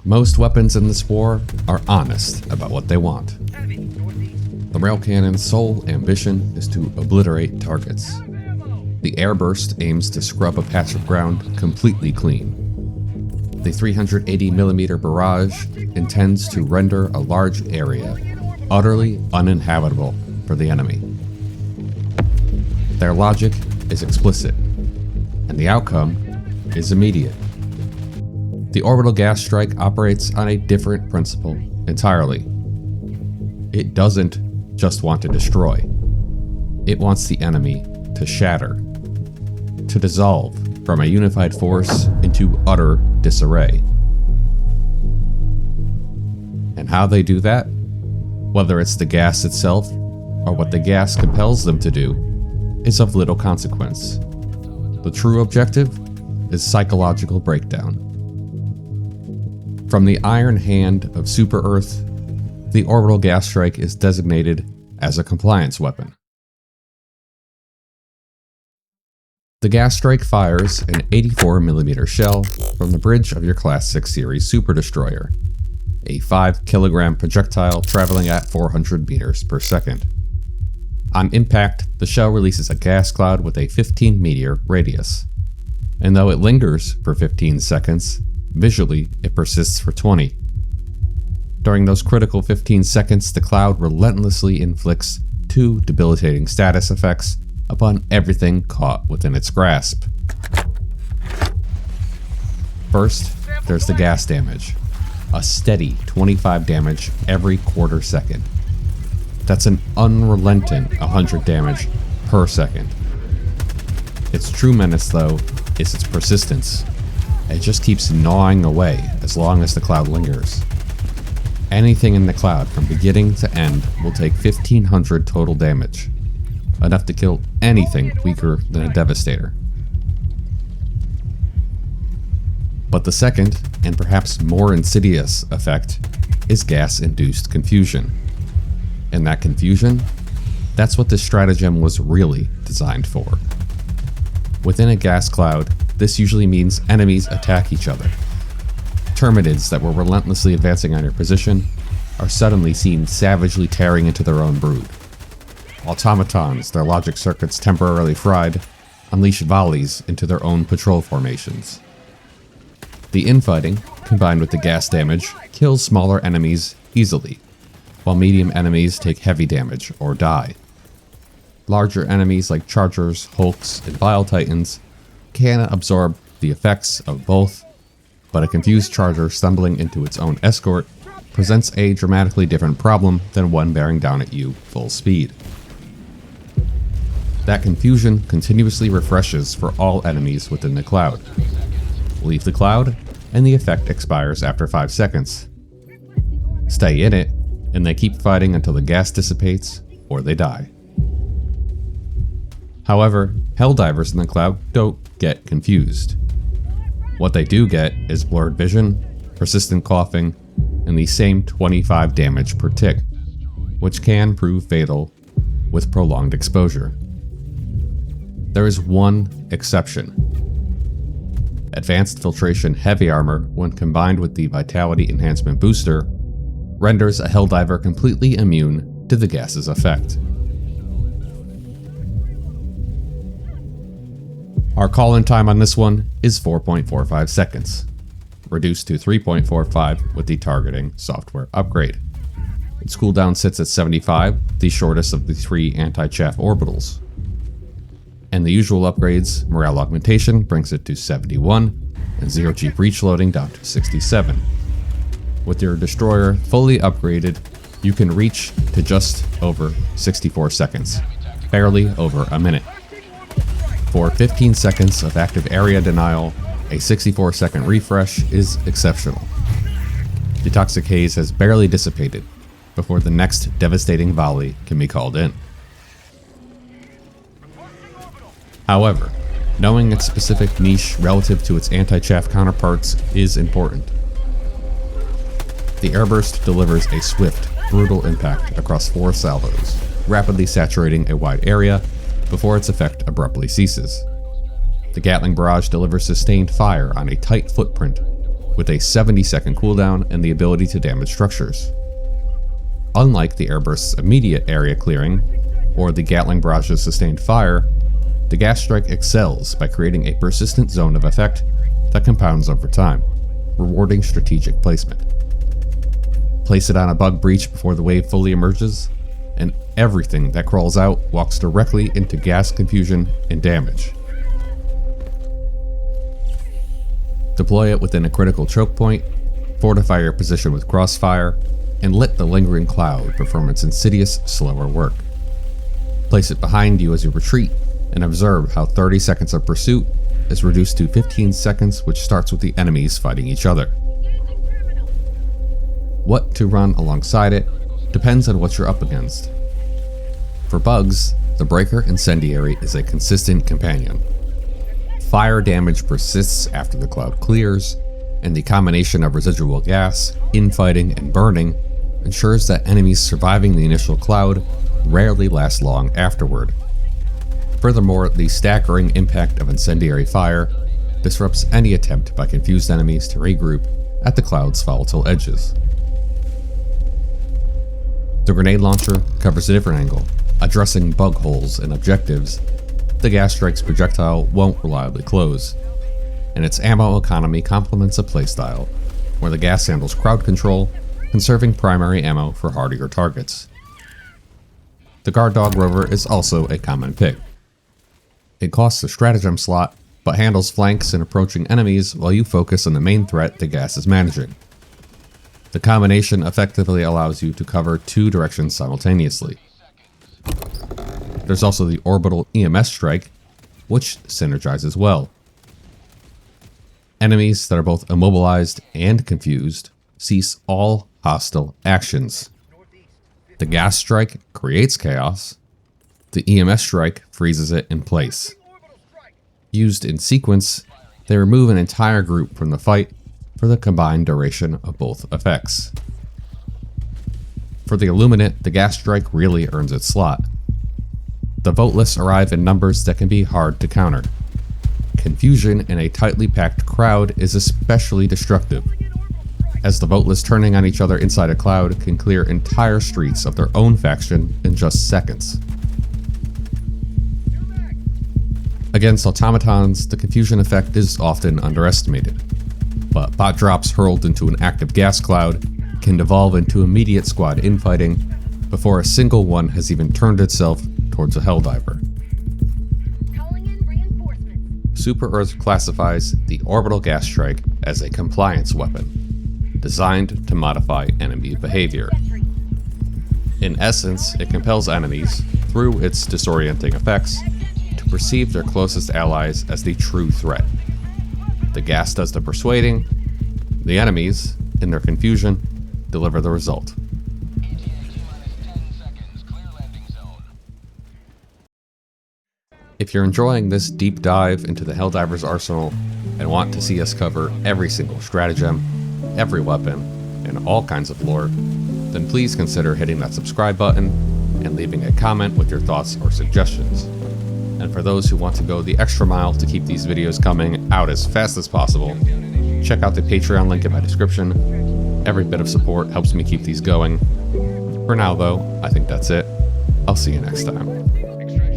Most weapons in this war are honest about what they want. The rail cannon's sole ambition is to obliterate targets. The airburst aims to scrub a patch of ground completely clean. The 380mm barrage intends to render a large area utterly uninhabitable for the enemy. Their logic is explicit, and the outcome is immediate. The Orbital Gas Strike operates on a different principle entirely. It doesn't just want to destroy. It wants the enemy to shatter, to dissolve from a unified force into utter disarray. And how they do that, whether it's the gas itself or what the gas compels them to do, is of little consequence. The true objective is psychological breakdown. From the iron hand of Super Earth, the Orbital Gas Strike is designated as a compliance weapon. The Gas Strike fires an 84mm shell from the bridge of your Class 6 Series Super Destroyer, a 5kg projectile traveling at 400 meters per second. On impact, the shell releases a gas cloud with a 15-meter radius, and though it lingers for 15 seconds, visually it persists for 20. During those critical 15 seconds, the cloud relentlessly inflicts 2 debilitating status effects upon everything caught within its grasp. First, there's the gas damage, a steady 25 damage every quarter second. That's an unrelenting 100 damage per second. Its true menace, though, is its persistence. It just keeps gnawing away as long as the cloud lingers. Anything in the cloud from beginning to end will take 1500 total damage, enough to kill anything weaker than a Devastator. But the second, and perhaps more insidious effect, is gas-induced confusion. And that confusion, that's what this stratagem was really designed for. Within a gas cloud, this usually means enemies attack each other. Terminids that were relentlessly advancing on your position are suddenly seen savagely tearing into their own brood. Automatons, their logic circuits temporarily fried, unleash volleys into their own patrol formations. The infighting, combined with the gas damage, kills smaller enemies easily, while medium enemies take heavy damage or die. Larger enemies like Chargers, Hulks, and Bile Titans can absorb the effects of both, but a confused Charger stumbling into its own escort presents a dramatically different problem than one bearing down at you full speed. That confusion continuously refreshes for all enemies within the cloud. Leave the cloud, and the effect expires after 5 seconds. Stay in it, and they keep fighting until the gas dissipates or they die. However, Helldivers in the cloud don't get confused. What they do get is blurred vision, persistent coughing, and the same 25 damage per tick, which can prove fatal with prolonged exposure. There is one exception. Advanced Filtration Heavy Armor, when combined with the Vitality Enhancement Booster, renders a Helldiver completely immune to the gas's effect. Our call-in time on this one is 4.45 seconds, reduced to 3.45 with the targeting software upgrade. Its cooldown sits at 75, the shortest of the 3 anti-chaff orbitals. And the usual upgrades, morale augmentation brings it to 71, and 0G breach loading down to 67. With your destroyer fully upgraded, you can reach to just over 64 seconds, barely over a minute. For 15 seconds of active area denial, a 64-second refresh is exceptional. The toxic haze has barely dissipated before the next devastating volley can be called in. However, knowing its specific niche relative to its anti-chaff counterparts is important. The airburst delivers a swift, brutal impact across 4 salvos, rapidly saturating a wide area before its effect abruptly ceases. The Gatling barrage delivers sustained fire on a tight footprint, with a 70-second cooldown and the ability to damage structures. Unlike the airburst's immediate area clearing, or the Gatling barrage's sustained fire, the Gas Strike excels by creating a persistent zone of effect that compounds over time, rewarding strategic placement. Place it on a bug breach before the wave fully emerges, and everything that crawls out walks directly into gas confusion and damage. Deploy it within a critical choke point, fortify your position with crossfire, and let the lingering cloud perform its insidious, slower work. Place it behind you as you retreat, and observe how 30 seconds of pursuit is reduced to 15 seconds, which starts with the enemies fighting each other. What to run alongside it depends on what you're up against. For bugs, the Breaker Incendiary is a consistent companion. Fire damage persists after the cloud clears, and the combination of residual gas, infighting, and burning ensures that enemies surviving the initial cloud rarely last long afterward. Furthermore, the staggering impact of incendiary fire disrupts any attempt by confused enemies to regroup at the cloud's volatile edges. The grenade launcher covers a different angle, addressing bug holes and objectives the Gas Strike's projectile won't reliably close, and its ammo economy complements a playstyle where the gas handles crowd control, conserving primary ammo for hardier targets. The Guard Dog Rover is also a common pick. It costs a stratagem slot, but handles flanks and approaching enemies while you focus on the main threat the gas is managing. The combination effectively allows you to cover two directions simultaneously. There's also the Orbital EMS Strike, which synergizes well. Enemies that are both immobilized and confused cease all hostile actions. The Gas Strike creates chaos. The EMS Strike freezes it in place. Used in sequence, they remove an entire group from the fight for the combined duration of both effects. For the Illuminate, the Gas Strike really earns its slot. The voteless arrive in numbers that can be hard to counter. Confusion in a tightly packed crowd is especially destructive, as the voteless turning on each other inside a cloud can clear entire streets of their own faction in just seconds. Against automatons, the confusion effect is often underestimated, but bot drops hurled into an active gas cloud can devolve into immediate squad infighting before a single one has even turned itself towards a Helldiver. Super Earth classifies the Orbital Gas Strike as a compliance weapon, designed to modify enemy behavior. In essence, it compels enemies, through its disorienting effects, to perceive their closest allies as the true threat. The gas does the persuading, the enemies, in their confusion, deliver the result. If you're enjoying this deep dive into the Helldivers arsenal and want to see us cover every single stratagem, every weapon, and all kinds of lore, then please consider hitting that subscribe button and leaving a comment with your thoughts or suggestions. And for those who want to go the extra mile to keep these videos coming out as fast as possible, check out the Patreon link in my description. Every bit of support helps me keep these going. For now though, I think that's it. I'll see you next time.